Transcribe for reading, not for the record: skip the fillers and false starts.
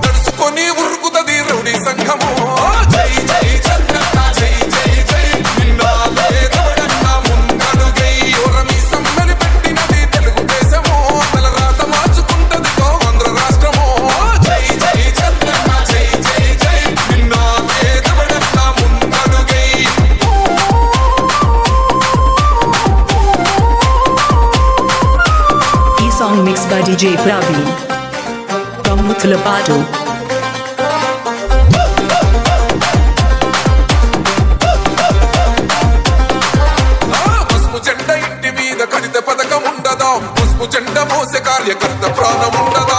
నడుచుకొని ఉరుకుతది రౌడీ సంఘము జై జై చంద్రన్న జై జై జై నిన్నాలే దవడన్న ముందడుగై ఓరమి సమ్మని పెట్టినది తెలుగుదేశము తల రాత మార్చుకుంటది ఆంధ్ర రాష్ట్రము జై జై చంద్రన్న జై జై జై నిన్నాలే దవడన్న ముందడుగై. ఈ song mix by DJ Praveen from Muthlapadu. పసుపు జెండ ఇంటి మీద కడిత పథకం ఉండదా, పసుపు జెండ మోసే కార్యకర్త ప్రాణం ఉండదా.